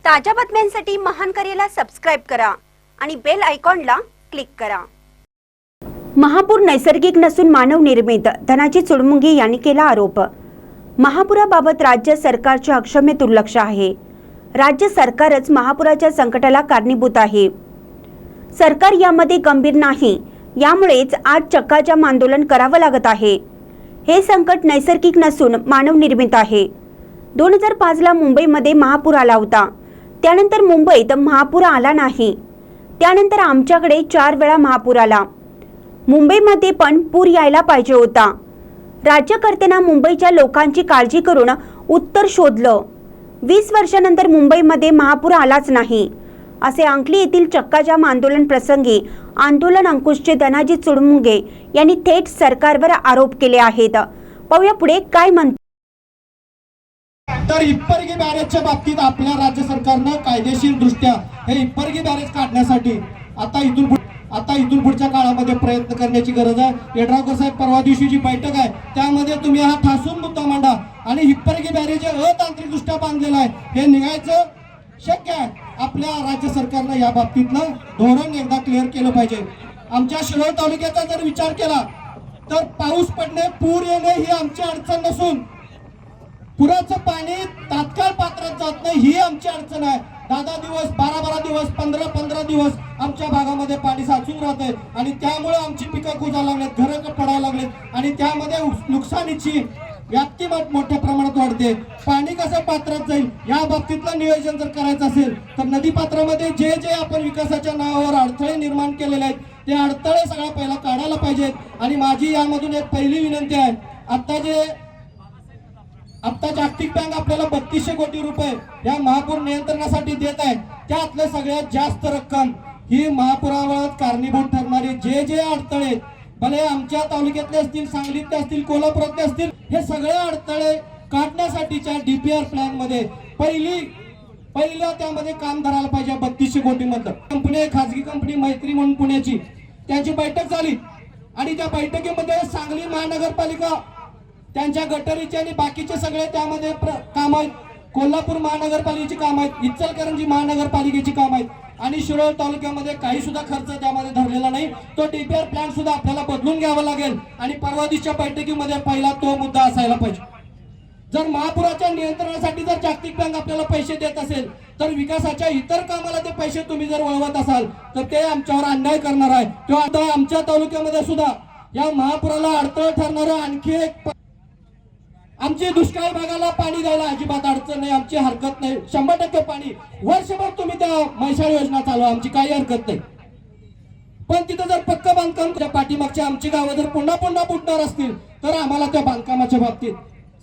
ताज्या बातम्यांसाठी महान करेला सबस्क्राइब करा आणि बेल आयकॉनला क्लिक करा। महापूर नैसर्गिक नसून मानव निर्मित, धनाची चुडमुंगी यांनी केला आरोप। महापुराबाबत राज्य सरकारचे अक्षम्य दुर्लक्ष आहे। राज्य सरकारच महापुराच्या संकटाला कारणीभूत आहे। सरकार यामध्ये गंभीर नाही, यामुळेच आज चक्काजाम आंदोलन करावं लागत आहे। हे संकट नैसर्गिक नसून मानव निर्मित आहे। 2005 ला मुंबईमध्ये महापूर आला होता। त्यानंतर मुंबईत महापूर आला नाही। त्यानंतर आमच्याकडे 4 वेळा महापूर आला। मुंबईमध्ये पण पूर यायला पाहिजे होता। राज्यकर्त्यांना मुंबईच्या लोकांची काळजी करून उत्तर शोधलं। 20 वर्षांनंतर मुंबईमध्ये महापूर आलाच नाही, असे अंकली येथील चक्काजाम आंदोलन प्रसंगी आंदोलन अंकुशचे धनाजी चुडमुंगे यांनी थेट सरकारवर आरोप केले आहेत। पाहूया पुढे काय म्हणतात। तर हिप्परगी बॅरेजच्या बाबतीत आपल्या राज्य सरकारनं कायदेशीर दृष्ट्या हे हिप्परगी बॅरेज काढण्यासाठी आता इथून पुढच्या काळामध्ये प्रयत्न करण्याची गरज आहे। येड्रावकर साहेब, परवा दिवशी जी बैठक आहे त्यामध्ये तुम्ही हा ठासून मुद्दा मांडा आणि हिप्परगी बॅरेज अतांत्रिक दृष्ट्या बांधलेला आहे हे निघायचं शक्य आहे। आपल्या राज्य सरकारनं या बाबतीतलं धोरण एकदा क्लिअर केलं पाहिजे। आमच्या शिरोळ तालुक्याचा जर विचार केला तर पाऊस पडणे, पूर येणे ही आमची अडचण नसून पुराचं पाणी तात्काळ पात्रात जात नाही ही आमची अडचण आहे। 10 दिवस, 12 दिवस, 15 दिवस आमच्या भागामध्ये पाणी साचून राहते आणि त्यामुळे आमची पिकं कुजायला लागलेत, घरं पडायला लागलेत आणि त्यामध्ये नुकसानीची व्याप्ती मोठ्या प्रमाणात वाढते। पाणी कसं पात्रात जाईल या बाबतीतलं नियोजन जर करायचं असेल तर नदी पात्रामध्ये जे आपण विकासाच्या नावावर अडथळे निर्माण केलेले आहेत ते अडथळे सगळ्यात पहिला काढायला पाहिजेत। आणि माझी यामधून एक पहिली विनंती आहे, आता जागतिक बँक आपल्याला 3200 कोटी रुपये या महापूर नियंत्रणासाठी देत आहे। त्यातले सगळ्यात जास्त रक्कम ही महापुरावर कारणीभूत ठरणारे जे अडथळे, भले आमच्या तालुक्यातले असतील, सांगलीतले असतील, कोल्हापुरातले असतील, हे सगळे अडथळे काढण्यासाठीच्या डीपीआर प्लॅन मध्ये पहिलं त्यामध्ये काम धरायला पाहिजे। 3200 कोटी मधलं कंपनी, खाजगी कंपनी मैत्री म्हणून पुण्याची, त्यांची बैठक झाली आणि त्या बैठकीमध्ये सांगली महानगरपालिका त्यांच्या गटरीचे आणि बाकीचे सगळे त्यामध्ये काम आहेत, कोल्हापूर महानगरपालिकेची काम आहेत, इचलकरंजी महानगरपालिकेची काम आहेत आणि शिरोळ तालुक्यामध्ये काही सुद्धा खर्च त्यामध्ये धरलेला नाही। तो डीपीआर प्लॅन सुद्धा आपल्याला बदलून घ्यावा लागेल आणि परवा दिवशीच्या बैठकीमध्ये पहिला तो मुद्दा असायला पाहिजे। जर महापुराच्या नियंत्रणासाठी जर जागतिक बँक आपल्याला पैसे देत असेल तर विकासाच्या इतर कामाला ते पैसे तुम्ही जर वळवत असाल तर ते आमच्यावर अन्याय करणार आहे। किंवा आमच्या तालुक्यामध्ये सुद्धा या महापुराला अडथळा ठरणारा आणखी एक, आमची दुष्काळी भागाला पाणी द्यायला अजिबात अडचण नाही, आमची हरकत नाही। 100% पाणी वर्षभर तुम्ही त्या म्हैसाळ योजना चालवा, आमची काही हरकत नाही। पण तिथं जर पक्क बांधकाम पाठीमागच्या आमची गावं जर पुन्हा बुडणार असतील तर आम्हाला त्या बांधकामाच्या बाबतीत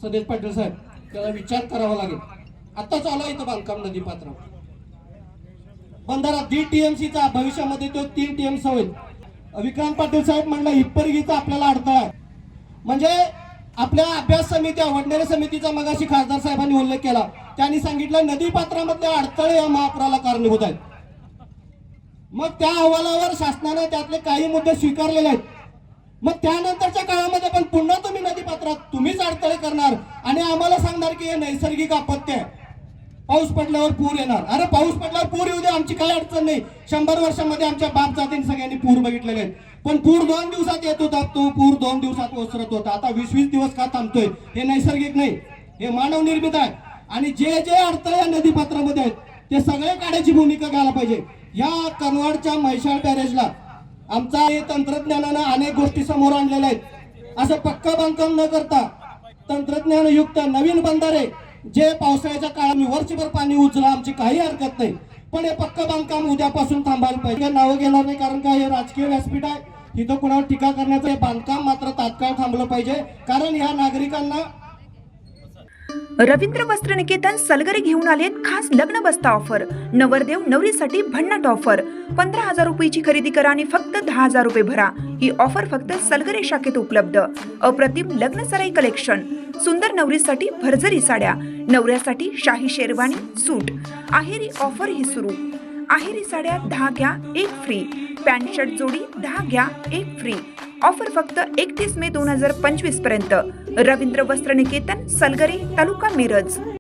सदेश पाटील साहेब त्याला विचार करावा लागेल। आता चालू आहे इथं बांधकाम नदी पात्र बंधारा DTMCचा, भविष्यामध्ये तो 3 TMC होईल। विक्रांत पाटील साहेब म्हणलं हिप्परगीचा आपल्याला अडथळा आहे, म्हणजे आपल्या अभ्यास समित्या, वडनेरे समितीचा मगाशी खासदार साहेबांनी उल्लेख केला, त्यांनी सांगितलं नदी पात्रामधले अडथळे या महापुराला कारणीभूत आहेत। मग त्या अहवालावर शासनाने त्यातले काही मुद्दे स्वीकारलेले आहेत। मग त्यानंतरच्या काळामध्ये पण पुन्हा तुम्ही नदी पात्रात तुम्हीच अडथळे करणार आणि आम्हाला सांगणार की हे नैसर्गिक आपत्ती आहे, पाऊस पडल्यावर पूर येणार। अरे पाऊस पडल्यावर पूर येऊ दे, आमची काही अडचण नाही। 100 वर्षांमध्ये आमच्या बाप जातीने सगळ्यांनी पूर बघितलेले आहेत, पण पूर 2 दिवसात येत होता, तो पूर 2 दिवसात ओसरत होता। आता 20-20 दिवस का थांबतोय? हे नैसर्गिक नाही, हे मानव निर्मित आहे आणि जे अडथळे या नदी पात्रामध्ये आहेत ते सगळे काढायची भूमिका घ्यायला पाहिजे। या कनवाडच्या म्हैसाळ बॅरेजला आमचा तंत्रज्ञानानं अनेक गोष्टी समोर आणलेल्या आहेत। असं पक्का बांधकाम न करता तंत्रज्ञानयुक्त नवीन बंधारे जे पावसाळ्याच्या काळात वर्षभर पाणी उचला, आमची काही हरकत नाही, पण हे पक्का बांधकाम उद्यापासून थांबायला पाहिजे। नावं घेणार नाही कारण का हे राजकीय व्यासपीठ आहे, इथं कुणावर टीका करण्याचं बांधकाम मात्र तात्काळ थांबलं पाहिजे कारण ह्या नागरिकांना। रवींद्र वस्त्र निकेतन सलगरे घेऊन आलेत खास लग्न बस्ता ऑफर। नवरदेव नवरीसाठी भन्नाट ऑफर। 15,000 रुपयाची खरेदी करा आणि फक्त 10,000 रुपये भरा। ही ऑफर फक्त सलगरे शाखेत उपलब्ध। अप्रतिम लग्न सराई कलेक्शन, सुंदर नवरीसाठी भरजरी साड्या, नवऱ्यासाठी शाही शेरवानी, सूट। आहेरी ऑफर ही सुरू। आहेरी साड्या 10 घ्या 1 फ्री, पॅन्ट शर्ट जोडी 10 घ्या 1 फ्री। ऑफर फक्त 31 मे 2025 पर्यंत। रवींद्र वस्त्र निकेतन, सलगरे, तालुका मिरज।